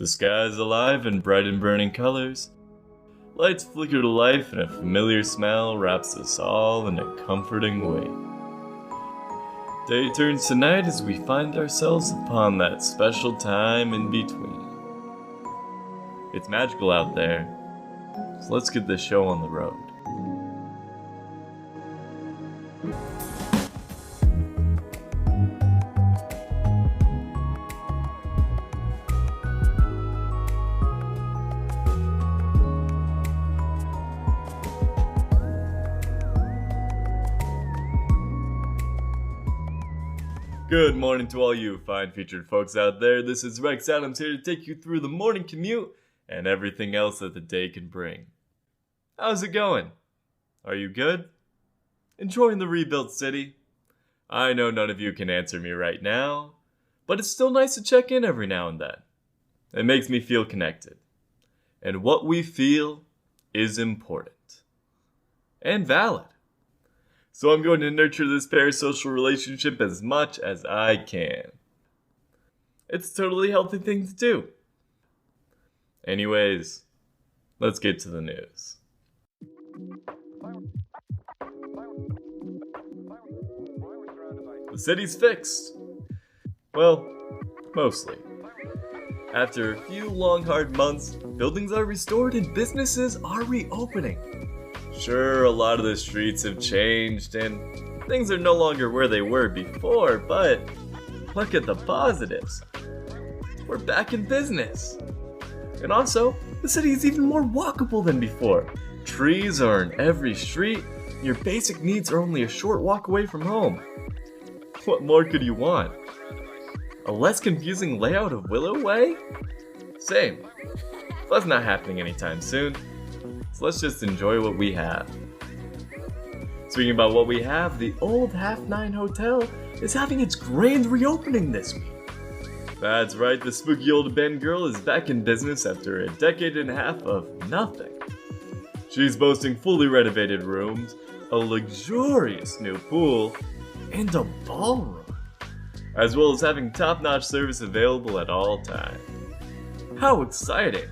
The sky is alive in bright and burning colors. Lights flicker to life and a familiar smell wraps us all in a comforting way. Day turns to night as we find ourselves upon that special time in between. It's magical out there, so let's get this show on the road. Good morning to all you fine featured folks out there. This is Rex Adams here to take you through the morning commute and everything else that the day can bring. How's it going? Are you good? Enjoying the rebuilt city? I know none of you can answer me right now, but it's still nice to check in every now and then. It makes me feel connected. And what we feel is important. And valid. So I'm going to nurture this parasocial relationship as much as I can. It's a totally healthy thing to do. Anyways, let's get to the news. The city's fixed. Well, mostly. After a few long hard months, buildings are restored and businesses are reopening. Sure, a lot of the streets have changed and things are no longer where they were before, but look at the positives. We're back in business. And also, the city is even more walkable than before. Trees are in every street. Your basic needs are only a short walk away from home. What more could you want? A less confusing layout of Willow Way? Same. That's not happening anytime soon. So let's just enjoy what we have. Speaking about what we have, the old Half Nine Hotel is having its grand reopening this week. That's right, the spooky old abandoned girl is back in business after a decade and a half of nothing. She's boasting fully renovated rooms, a luxurious new pool, and a ballroom, as well as having top-notch service available at all times. How exciting!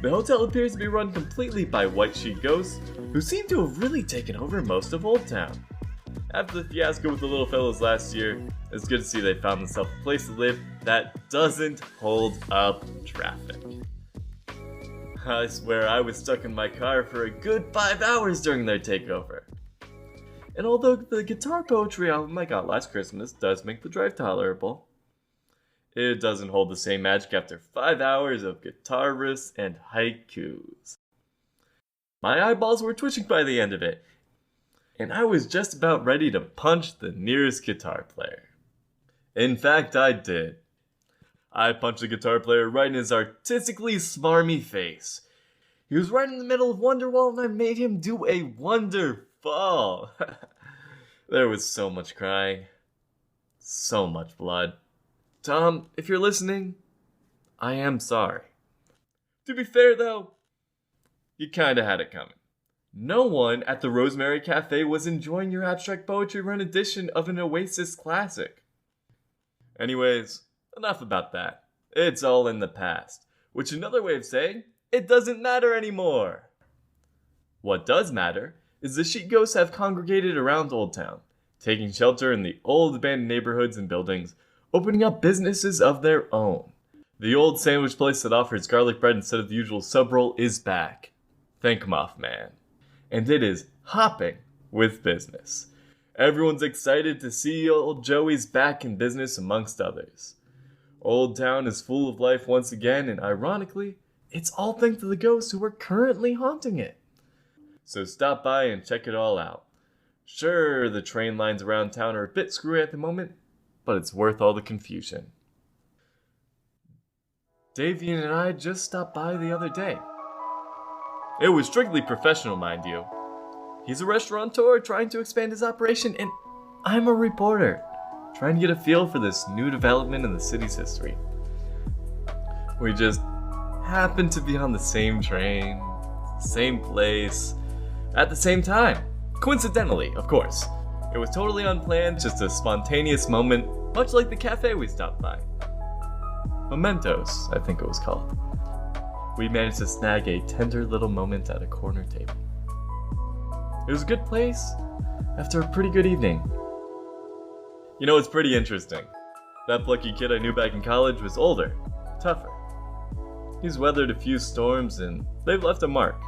The hotel appears to be run completely by white sheet ghosts, who seem to have really taken over most of Old Town. After the fiasco with the little fellows last year, it's good to see they found themselves a place to live that doesn't hold up traffic. I swear I was stuck in my car for a good 5 hours during their takeover. And although the guitar poetry album I got last Christmas does make the drive tolerable, it doesn't hold the same magic after 5 hours of guitar riffs and haikus. My eyeballs were twitching by the end of it, and I was just about ready to punch the nearest guitar player. In fact, I did. I punched the guitar player right in his artistically smarmy face. He was right in the middle of Wonderwall, and I made him do a wonderfall. There was so much crying. So much blood. Tom, if you're listening, I am sorry. To be fair though, you kinda had it coming. No one at the Rosemary Cafe was enjoying your abstract poetry rendition of an Oasis classic. Anyways, enough about that. It's all in the past, which is another way of saying it doesn't matter anymore. What does matter is the sheet ghosts have congregated around Old Town, taking shelter in the old abandoned neighborhoods and buildings, opening up businesses of their own. The old sandwich place that offers garlic bread instead of the usual sub roll is back. Thank Mothman. And it is hopping with business. Everyone's excited to see old Joey's back in business amongst others. Old Town is full of life once again, and ironically, it's all thanks to the ghosts who are currently haunting it. So stop by and check it all out. Sure, the train lines around town are a bit screwy at the moment, but it's worth all the confusion. Davian and I just stopped by the other day. It was strictly professional, mind you. He's a restaurateur trying to expand his operation, and I'm a reporter trying to get a feel for this new development in the city's history. We just happened to be on the same train, same place, at the same time. Coincidentally, of course. It was totally unplanned, just a spontaneous moment, much like the cafe we stopped by. Mementos, I think it was called. We managed to snag a tender little moment at a corner table. It was a good place after a pretty good evening. You know, it's pretty interesting. That plucky kid I knew back in college was older, tougher. He's weathered a few storms and they've left a mark.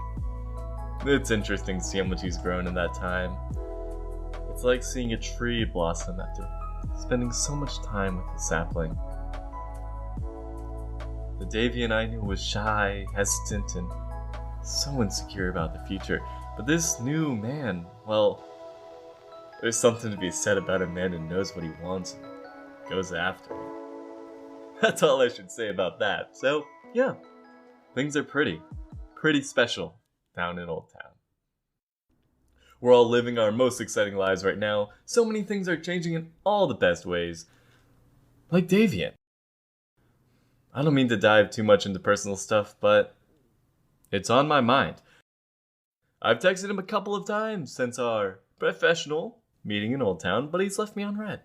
It's interesting to see how much he's grown in that time. It's like seeing a tree blossom after spending so much time with a sapling. The Davian I knew was shy, hesitant, and so insecure about the future. But this new man, well, there's something to be said about a man who knows what he wants and goes after it. That's all I should say about that. So, yeah, things are pretty special down in Old Town. We're all living our most exciting lives right now. So many things are changing in all the best ways. Like Davian. I don't mean to dive too much into personal stuff, but it's on my mind. I've texted him a couple of times since our professional meeting in Old Town, but he's left me on red.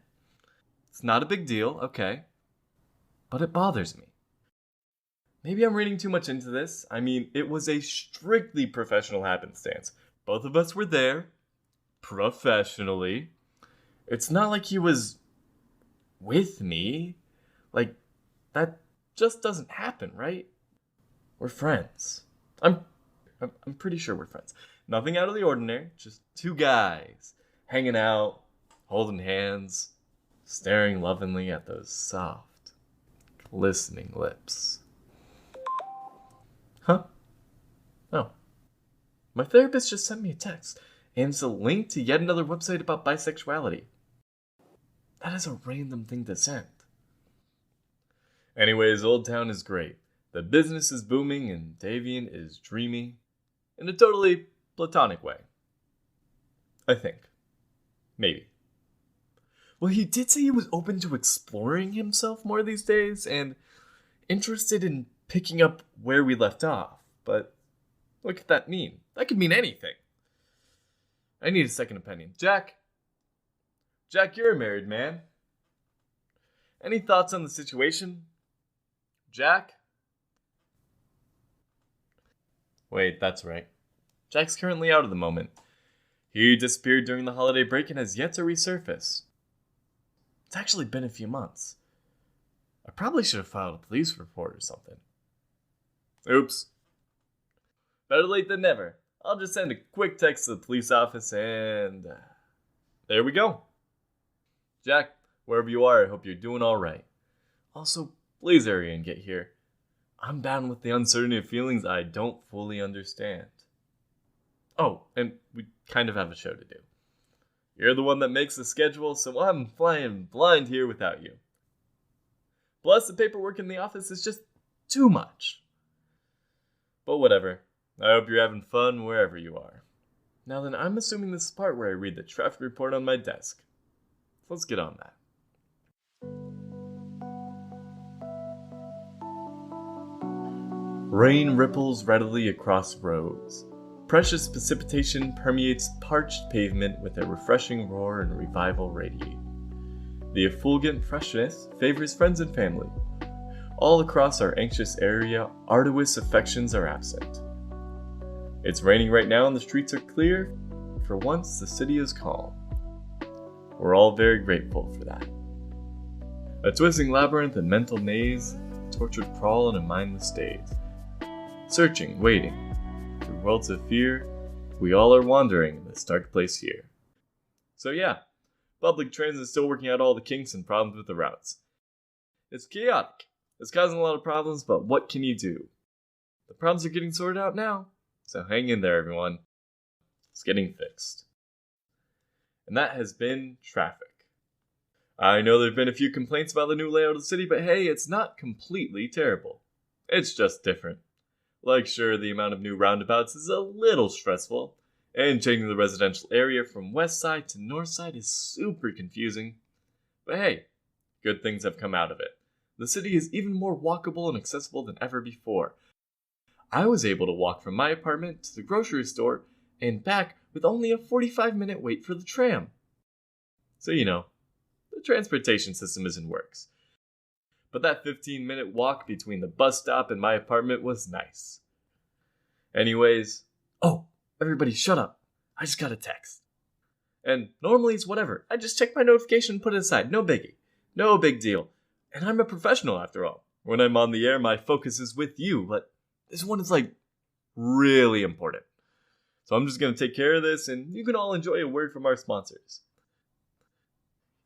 It's not a big deal, okay, but it bothers me. Maybe I'm reading too much into this. I mean, it was a strictly professional happenstance. Both of us were there, professionally. It's not like he was with me. Like, that just doesn't happen, right? We're friends. I'm pretty sure we're friends. Nothing out of the ordinary, just two guys hanging out, holding hands, staring lovingly at those soft, glistening lips. Huh? Oh. My therapist just sent me a text, and it's a link to yet another website about bisexuality. That is a random thing to send. Anyways, Old Town is great. The business is booming, and Davian is dreamy in a totally platonic way. I think. Maybe. Well, he did say he was open to exploring himself more these days, and interested in picking up where we left off. But what could that mean? That could mean anything. I need a second opinion. Jack, you're a married man. Any thoughts on the situation? Jack? Wait, that's right. Jack's currently out at the moment. He disappeared during the holiday break and has yet to resurface. It's actually been a few months. I probably should have filed a police report or something. Oops. Better late than never. I'll just send a quick text to the police office and there we go. Jack, wherever you are, I hope you're doing alright. Also, please hurry and get here. I'm down with the uncertainty of feelings I don't fully understand. Oh, and we kind of have a show to do. You're the one that makes the schedule, so I'm flying blind here without you. Plus, the paperwork in the office is just too much. But whatever. I hope you're having fun wherever you are. Now then, I'm assuming this is the part where I read the traffic report on my desk. Let's get on that. Rain ripples readily across roads. Precious precipitation permeates parched pavement with a refreshing roar and revival radiate. The effulgent freshness favors friends and family. All across our anxious area, arduous affections are absent. It's raining right now and the streets are clear. For once, the city is calm. We're all very grateful for that. A twisting labyrinth and mental maze, a tortured crawl in a mindless daze. Searching, waiting. Through worlds of fear, we all are wandering in this dark place here. So yeah, public transit is still working out all the kinks and problems with the routes. It's chaotic. It's causing a lot of problems, but what can you do? The problems are getting sorted out now, so hang in there, everyone. It's getting fixed. And that has been traffic. I know there have been a few complaints about the new layout of the city, but hey, it's not completely terrible. It's just different. Like, sure, the amount of new roundabouts is a little stressful, and changing the residential area from west side to north side is super confusing. But hey, good things have come out of it. The city is even more walkable and accessible than ever before. I was able to walk from my apartment to the grocery store and back with only a 45-minute wait for the tram. So, you know, the transportation system is in works. but that 15-minute walk between the bus stop and my apartment was nice. Anyways, oh, everybody shut up. I just got a text. And normally it's whatever. I just check my notification and put it aside. No biggie. No big deal. And I'm a professional after all. When I'm on the air, my focus is with you, but this one is like really important. So I'm just going to take care of this and you can all enjoy a word from our sponsors.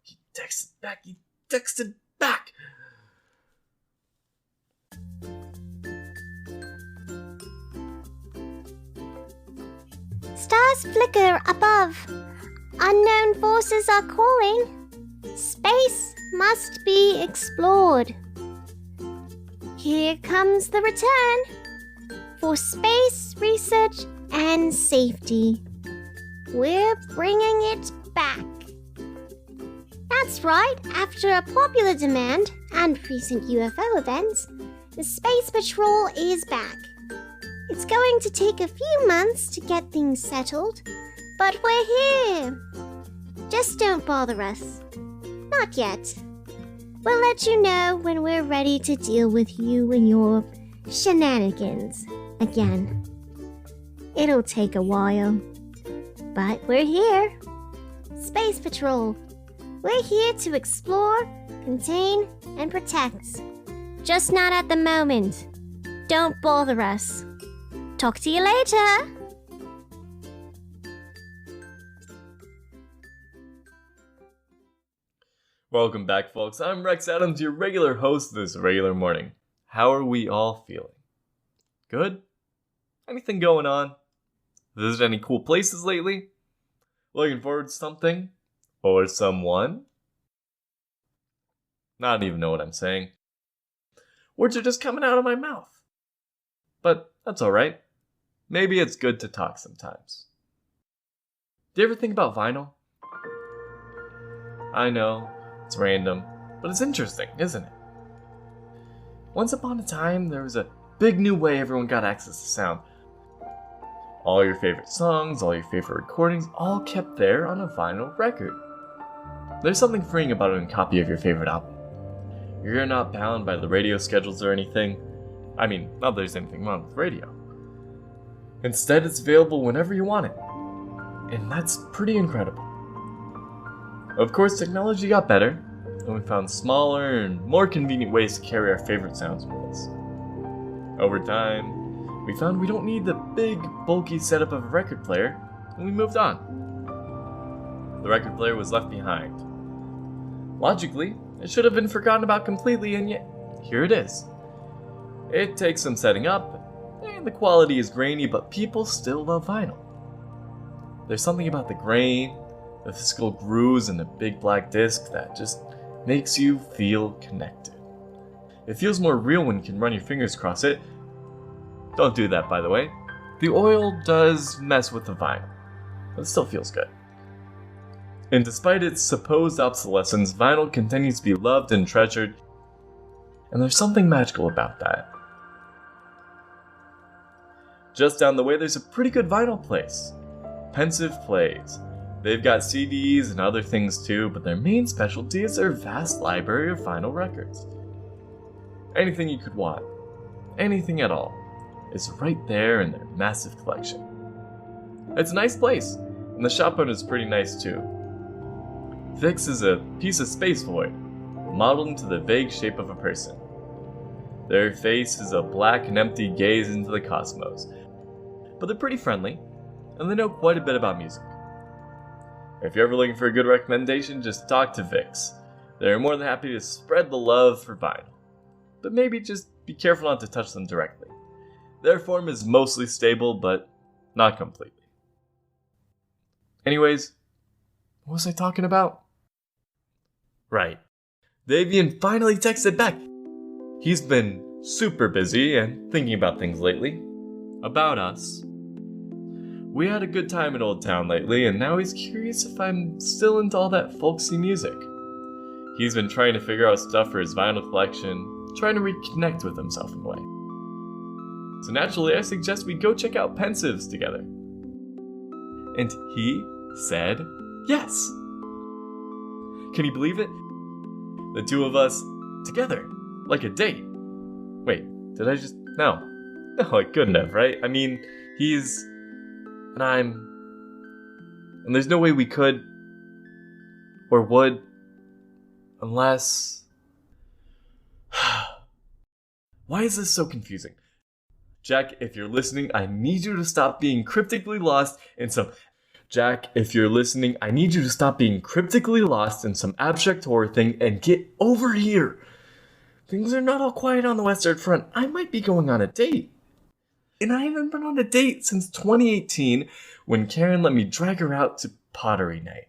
He texted back. Stars flicker above. Unknown forces are calling. Space must be explored. Here comes the return for space research and safety. We're bringing it back. That's right, after a popular demand and recent UFO events, the Space Patrol is back. It's going to take a few months to get things settled, but we're here. Just don't bother us. Not yet. We'll let you know when we're ready to deal with you and your shenanigans again. It'll take a while, but we're here. Space Patrol. We're here to explore, contain, and protect. Just not at the moment. Don't bother us. Talk to you later. Welcome back, folks. I'm Rex Adams, your regular host this regular morning. How are we all feeling? Good? Anything going on? Visited any cool places lately? Looking forward to something? Or someone? Not even know what I'm saying. Words are just coming out of my mouth. But that's alright. Maybe it's good to talk sometimes. Do you ever think about vinyl? I know, it's random, but it's interesting, isn't it? Once upon a time, there was a big new way everyone got access to sound. All your favorite songs, all your favorite recordings, all kept there on a vinyl record. There's something freeing about a copy of your favorite album. You're not bound by the radio schedules or anything. I mean, not that there's anything wrong with radio. Instead, it's available whenever you want it. And that's pretty incredible. Of course, technology got better, and we found smaller and more convenient ways to carry our favorite sounds with us. Over time, we found we don't need the big, bulky setup of a record player, and we moved on. The record player was left behind. Logically, it should have been forgotten about completely, and yet, here it is. It takes some setting up, and the quality is grainy, but people still love vinyl. There's something about the grain, the physical grooves, and the big black disc that just makes you feel connected. It feels more real when you can run your fingers across it. Don't do that, by the way. The oil does mess with the vinyl, but it still feels good. And despite its supposed obsolescence, vinyl continues to be loved and treasured, and there's something magical about that. Just down the way, there's a pretty good vinyl place. Pensive Plays. They've got CDs and other things too, but their main specialty is their vast library of vinyl records. Anything you could want, anything at all, is right there in their massive collection. It's a nice place, and the shop owner is pretty nice too. Vix is a piece of space void, modeled into the vague shape of a person. Their face is a black and empty gaze into the cosmos, but they're pretty friendly, and they know quite a bit about music. If you're ever looking for a good recommendation, just talk to Vix. They're more than happy to spread the love for vinyl, but maybe just be careful not to touch them directly. Their form is mostly stable, but not completely. Anyways, what was I talking about? Right. Davian finally texted back. He's been super busy and thinking about things lately. About us. We had a good time in Old Town lately, and now he's curious if I'm still into all that folksy music. He's been trying to figure out stuff for his vinyl collection, trying to reconnect with himself in a way. So naturally, I suggest we go check out Pensives together. And he said yes. Can you believe it? The two of us, together, Like a date. Wait, did I just... No, I couldn't have, right? I mean, he's... and I'm... and there's no way we could... or would... unless... Why is this so confusing? Jack, if you're listening, I need you to stop being cryptically lost in some... Jack, if you're listening, I need you to stop being cryptically lost in some abstract horror thing and get over here. Things are not all quiet on the Western Front. I might be going on a date. And I haven't been on a date since 2018 when Karen let me drag her out to pottery night.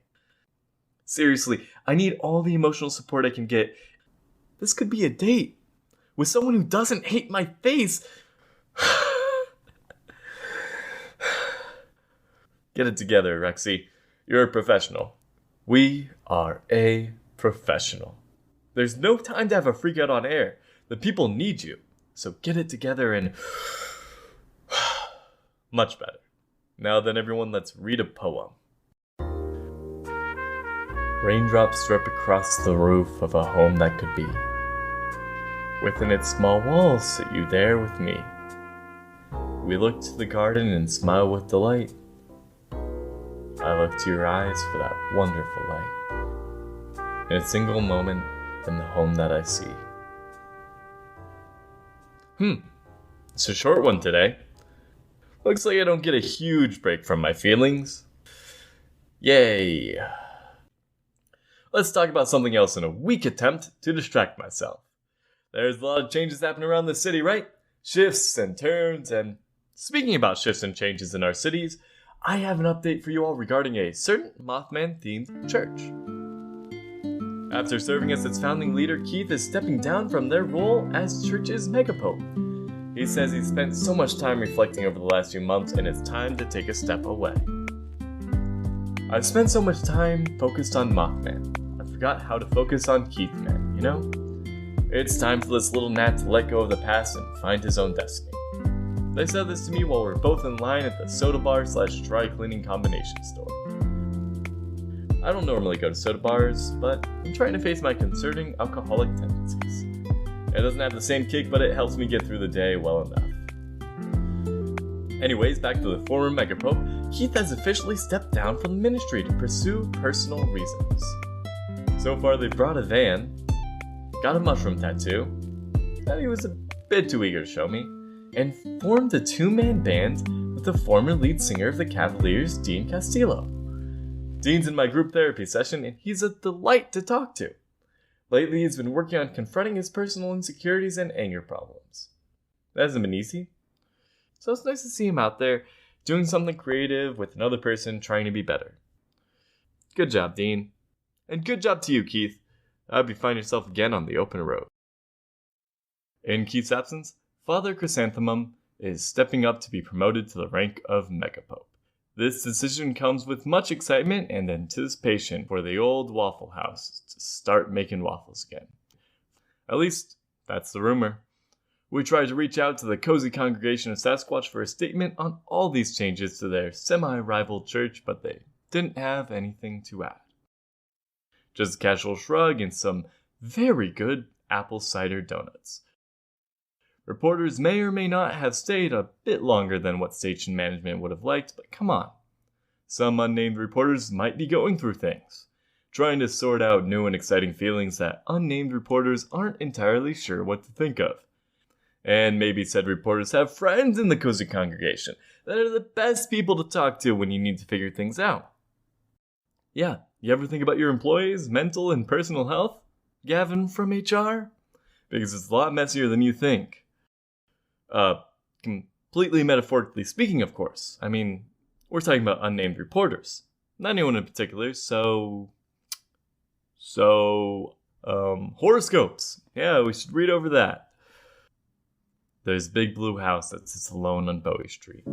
Seriously, I need all the emotional support I can get. This could be a date with someone who doesn't hate my face. Get it together, Rexy. You're a professional. We are a professional. There's no time to have a freak out on air. The people need you. So get it together and... Much better. Now then, everyone, let's read a poem. Raindrops drip across the roof of a home that could be. Within its small walls sit you there with me. We look to the garden and smile with delight. I look to your eyes for that wonderful light. In a single moment in the home that I see. It's a short one today. Looks like I don't get a huge break from my feelings. Yay. Let's talk about something else in a weak attempt to distract myself. There's a lot of changes happening around the city, right? Shifts and turns, and speaking about shifts and changes in our cities, I have an update for you all regarding a certain Mothman-themed church. After serving as its founding leader, Keith is stepping down from their role as church's megapope. He says he's spent so much time reflecting over the last few months and it's time to take a step away. I've spent so much time focused on Mothman. I forgot how to focus on Keith, man, you know? It's time for this little gnat to let go of the past and find his own destiny. They said this to me while we were both in line at the soda bar / dry cleaning combination store. I don't normally go to soda bars, but I'm trying to face my concerning alcoholic tendencies. It doesn't have the same kick, but it helps me get through the day well enough. Anyways, back to the former megapope, Keith has officially stepped down from the ministry to pursue personal reasons. So far they've brought a van, got a mushroom tattoo, that he was a bit too eager to show me, and formed a two-man band with the former lead singer of the Cavaliers, Dean Castillo. Dean's in my group therapy session, and he's a delight to talk to. Lately, he's been working on confronting his personal insecurities and anger problems. That hasn't been easy. So it's nice to see him out there, doing something creative with another person trying to be better. Good job, Dean. And good job to you, Keith. I hope you find yourself again on the open road. In Keith's absence, Father Chrysanthemum is stepping up to be promoted to the rank of megapope. This decision comes with much excitement and anticipation for the old Waffle House to start making waffles again. At least, that's the rumor. We tried to reach out to the cozy congregation of Sasquatch for a statement on all these changes to their semi-rival church, but they didn't have anything to add. Just a casual shrug and some very good apple cider donuts. Reporters may or may not have stayed a bit longer than what station management would have liked, but come on. Some unnamed reporters might be going through things, trying to sort out new and exciting feelings that unnamed reporters aren't entirely sure what to think of. And maybe said reporters have friends in the cozy congregation that are the best people to talk to when you need to figure things out. Yeah, you ever think about your employees' mental and personal health? Gavin from HR? Because it's a lot messier than you think. Completely metaphorically speaking, of course. I mean, we're talking about unnamed reporters. Not anyone in particular, so horoscopes. Yeah, we should read over that. There's a big blue house that sits alone on Bowie Street.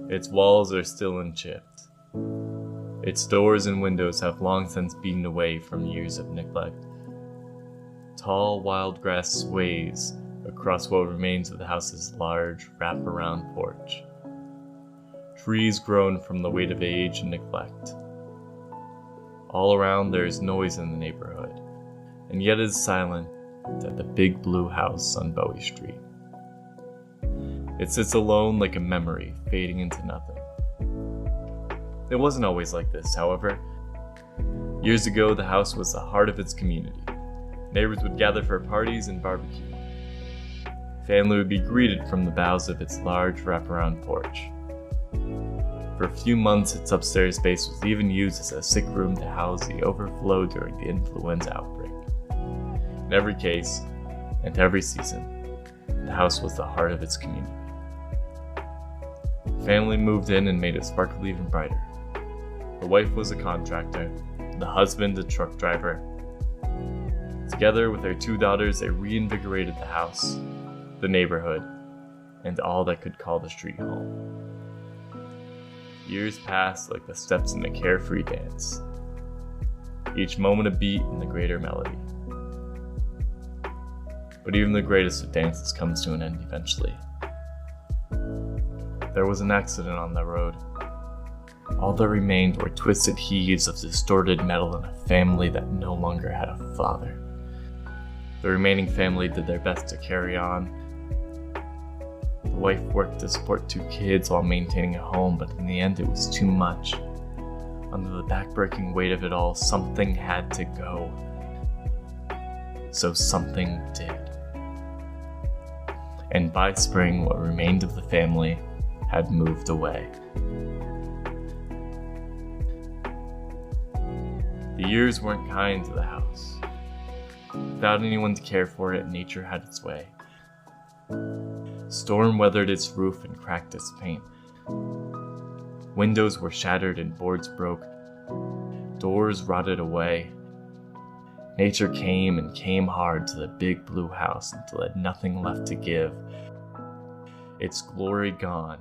Its walls are still and chipped. Its doors and windows have long since beaten away from years of neglect. Tall wild grass sways across what remains of the house's large wraparound porch. Trees grown from the weight of age and neglect. All around there is noise in the neighborhood, and yet it is silent at the big blue house on Bowie Street. It sits alone like a memory fading into nothing. It wasn't always like this, however. Years ago, the house was the heart of its community. Neighbors would gather for parties and barbecue. Family would be greeted from the boughs of its large wraparound porch. For a few months, its upstairs space was even used as a sick room to house the overflow during the influenza outbreak. In every case, and every season, the house was the heart of its community. Family moved in and made it sparkle even brighter. The wife was a contractor, the husband a truck driver. Together with their 2 daughters, they reinvigorated the house, the neighborhood, and all that could call the street home. Years passed like the steps in a carefree dance, each moment a beat in the greater melody. But even the greatest of dances comes to an end eventually. There was an accident on the road. All that remained were twisted heaves of distorted metal in a family that no longer had a father. The remaining family did their best to carry on. The wife worked to support 2 kids while maintaining a home, but in the end it was too much. Under the backbreaking weight of it all, something had to go. So something did. And by spring, what remained of the family had moved away. The years weren't kind to the house. Without anyone to care for it, nature had its way. Storm weathered its roof and cracked its paint. Windows were shattered and boards broke. Doors rotted away. Nature came and came hard to the big blue house until it had nothing left to give. Its glory gone.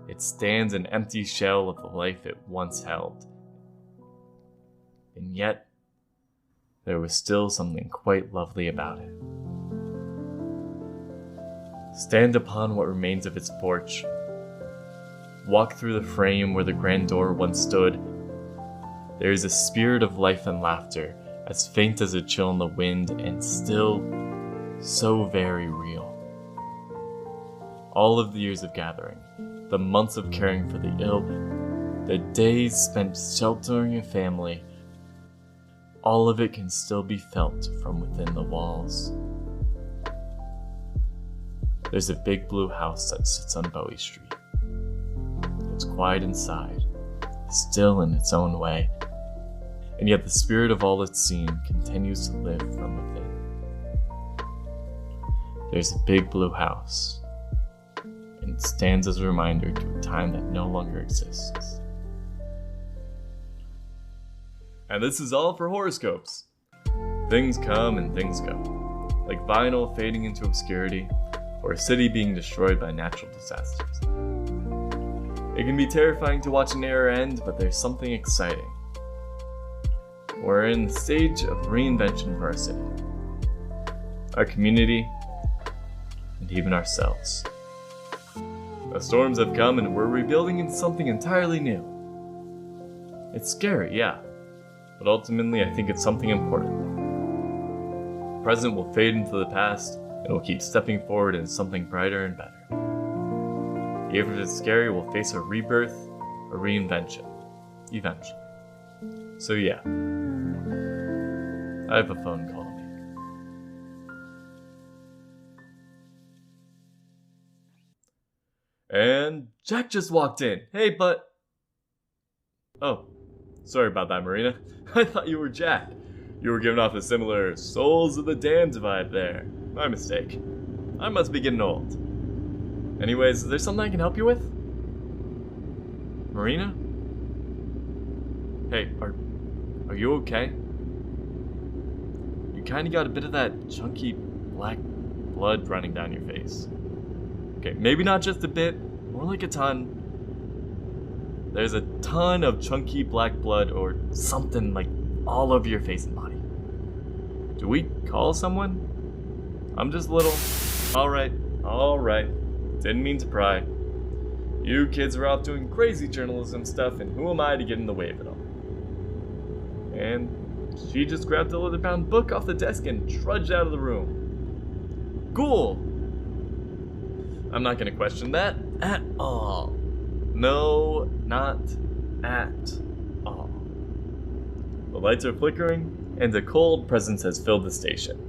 It stands an empty shell of the life it once held. And yet, there was still something quite lovely about it. Stand upon what remains of its porch. Walk through the frame where the grand door once stood. There is a spirit of life and laughter, as faint as a chill in the wind, and still so very real. All of the years of gathering, the months of caring for the ill, the days spent sheltering a family, all of it can still be felt from within the walls. There's a big blue house that sits on Bowie Street. It's quiet inside, still in its own way, and yet the spirit of all it's seen continues to live from within. There's a big blue house, and it stands as a reminder to a time that no longer exists. And this is all for horoscopes. Things come and things go, like vinyl fading into obscurity, or a city being destroyed by natural disasters. It can be terrifying to watch an era end, but there's something exciting. We're in the stage of reinvention for our city, our community, and even ourselves. The storms have come and we're rebuilding into something entirely new. It's scary, yeah, but ultimately I think it's something important. The present will fade into the past, and we'll keep stepping forward into something brighter and better. Even if it's scary, we'll face a rebirth, a reinvention, eventually. So yeah, I have a phone call to make. And Jack just walked in. Hey, but... Oh, sorry about that, Marina. I thought you were Jack. You were giving off a similar Souls of the Damned vibe there. My mistake. I must be getting old. Anyways, is there something I can help you with? Marina? Hey, are you okay? You kinda got a bit of that chunky black blood running down your face. Okay, maybe not just a bit, more like a ton. There's a ton of chunky black blood or something like all over your face and body. Do we call someone? I'm just a little... Alright. Didn't mean to pry. You kids are off doing crazy journalism stuff, and who am I to get in the way of it all? And She just grabbed a leather-bound book off the desk and trudged out of the room. Ghoul! I'm not gonna question that at all. No, not at all. The lights are flickering, and a cold presence has filled the station.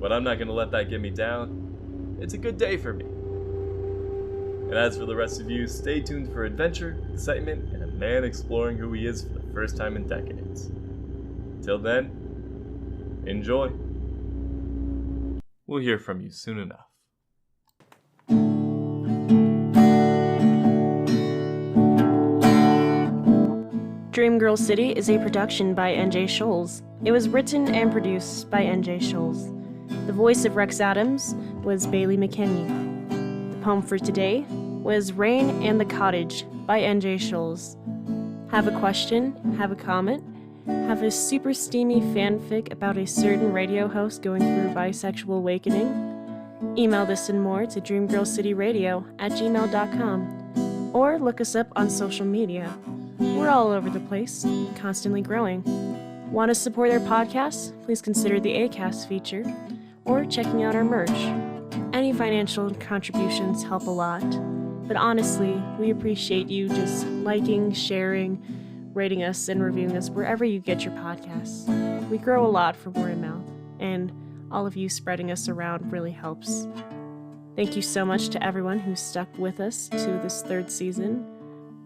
But I'm not gonna let that get me down. It's a good day for me. And as for the rest of you, stay tuned for adventure, excitement, and a man exploring who he is for the first time in decades. Till then, enjoy. We'll hear from you soon enough. Dream Girl City is a production by N.J. Schulze. It was written and produced by N.J. Schulze. The voice of Rex Adams was Bailey McKinney. The poem for today was Rain and the Cottage by N.J. Schulze. Have a question? Have a comment? Have a super steamy fanfic about a certain radio host going through bisexual awakening? Email this and more to DreamGirlCityRadio@gmail.com or look us up on social media. We're all over the place, constantly growing. Want to support our podcast? Please consider the Acast feature or checking out our merch. Any financial contributions help a lot, but honestly, we appreciate you just liking, sharing, rating us, and reviewing us wherever you get your podcasts. We grow a lot from word of mouth, and all of you spreading us around really helps. Thank you so much to everyone who stuck with us to this third season.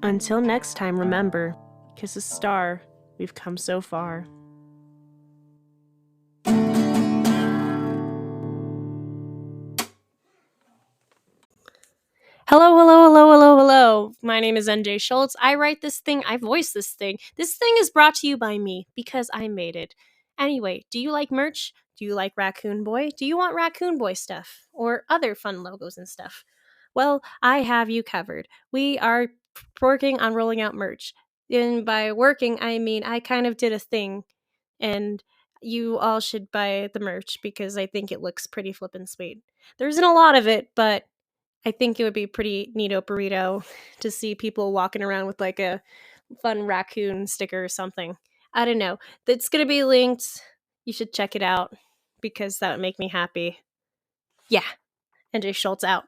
Until next time, remember, kiss a star, we've come so far. Hello. My name is NJ Schulze. I write this thing, I voice this thing. This thing is brought to you by me because I made it. Anyway, do you like merch? Do you like Raccoon Boy? Do you want Raccoon Boy stuff? Or other fun logos and stuff? Well, I have you covered. We are working on rolling out merch. And by working, I mean I kind of did a thing. And you all should buy the merch because I think it looks pretty flippin' sweet. There isn't a lot of it, but I think it would be pretty neato burrito to see people walking around with like a fun raccoon sticker or something. I don't know. It's going to be linked. You should check it out because that would make me happy. Yeah. NJ Schulze out.